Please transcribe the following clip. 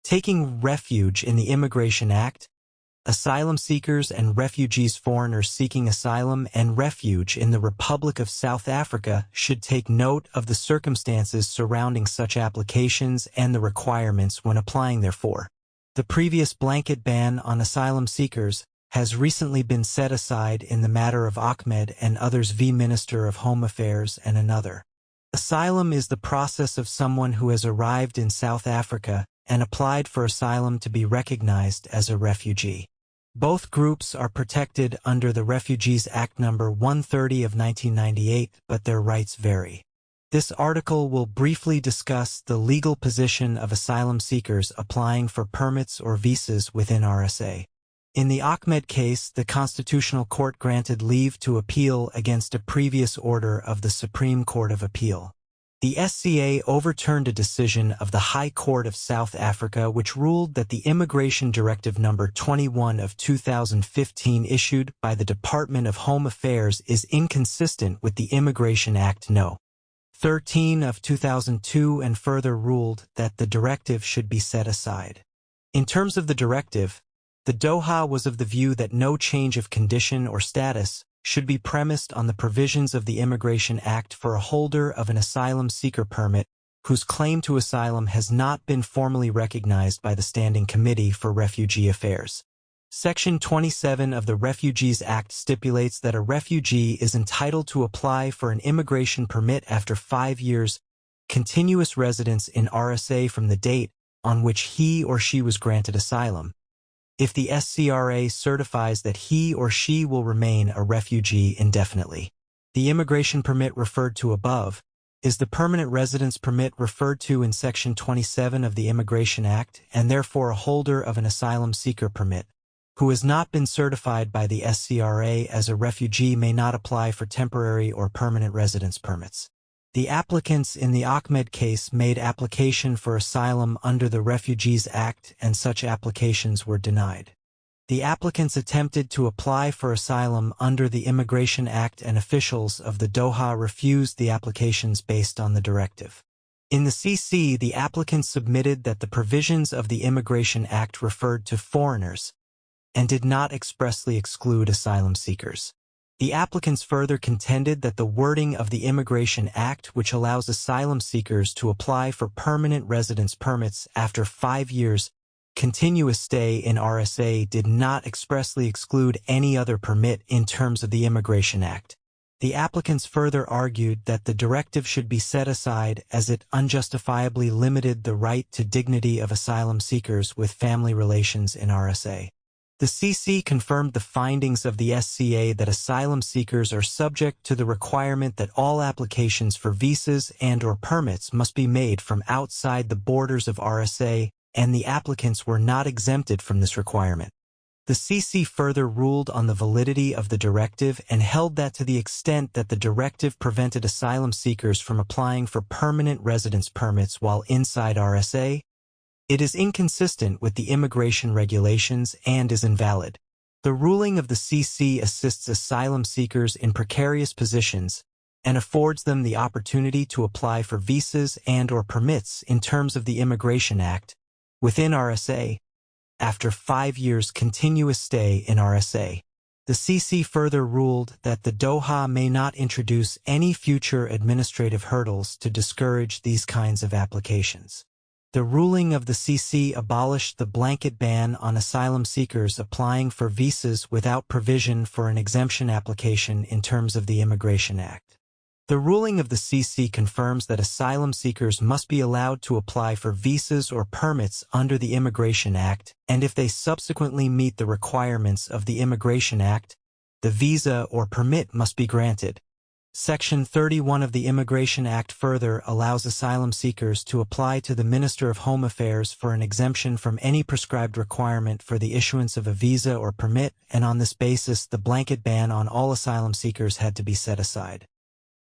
Taking refuge in the Immigration Act, asylum seekers and refugees, foreigners seeking asylum and refuge in the Republic of South Africa should take note of the circumstances surrounding such applications and the requirements when applying therefor. The previous blanket ban on asylum seekers has recently been set aside in the matter of Ahmed and Others v. Minister of Home Affairs and another. Asylum is the process of someone who has arrived in South Africa and applied for asylum to be recognized as a refugee. Both groups are protected under the Refugees Act No. 130 of 1998, but their rights vary. This article will briefly discuss the legal position of asylum seekers applying for permits or visas within RSA. In the Ahmed case, the Constitutional Court granted leave to appeal against a previous order of the Supreme Court of Appeal. The SCA overturned a decision of the High Court of South Africa which ruled that the Immigration Directive No. 21 of 2015 issued by the Department of Home Affairs is inconsistent with the Immigration Act No. 13 of 2002 and further ruled that the directive should be set aside. In terms of the directive, the DoHA was of the view that no change of condition or status should be premised on the provisions of the Immigration Act for a holder of an asylum seeker permit whose claim to asylum has not been formally recognized by the Standing Committee for Refugee Affairs. Section 27 of the Refugees Act stipulates that a refugee is entitled to apply for an immigration permit after 5 years continuous residence in RSA from the date on which he or she was granted asylum, if the SCRA certifies that he or she will remain a refugee indefinitely. The immigration permit referred to above is the permanent residence permit referred to in Section 27 of the Immigration Act, and therefore a holder of an asylum seeker permit who has not been certified by the SCRA as a refugee may not apply for temporary or permanent residence permits. The applicants in the Ahmed case made application for asylum under the Refugees Act, and such applications were denied. The applicants attempted to apply for asylum under the Immigration Act, and officials of the DoHA refused the applications based on the directive. In the CC, the applicants submitted that the provisions of the Immigration Act referred to foreigners and did not expressly exclude asylum seekers. The applicants further contended that the wording of the Immigration Act, which allows asylum seekers to apply for permanent residence permits after 5 years continuous stay in RSA, did not expressly exclude any other permit in terms of the Immigration Act. The applicants further argued that the directive should be set aside as it unjustifiably limited the right to dignity of asylum seekers with family relations in RSA. The CC confirmed the findings of the SCA that asylum seekers are subject to the requirement that all applications for visas and/or permits must be made from outside the borders of RSA, and the applicants were not exempted from this requirement. The CC further ruled on the validity of the directive and held that to the extent that the directive prevented asylum seekers from applying for permanent residence permits while inside RSA, it is inconsistent with the immigration regulations and is invalid. The ruling of the CC assists asylum seekers in precarious positions and affords them the opportunity to apply for visas and/or permits in terms of the Immigration Act within RSA after 5 years continuous stay in RSA. The CC further ruled that the DoHA may not introduce any future administrative hurdles to discourage these kinds of applications. The ruling of the CC abolished the blanket ban on asylum seekers applying for visas without provision for an exemption application in terms of the Immigration Act. The ruling of the CC confirms that asylum seekers must be allowed to apply for visas or permits under the Immigration Act, and if they subsequently meet the requirements of the Immigration Act, the visa or permit must be granted. Section 31 of the Immigration Act further allows asylum seekers to apply to the Minister of Home Affairs for an exemption from any prescribed requirement for the issuance of a visa or permit, and on this basis the blanket ban on all asylum seekers had to be set aside.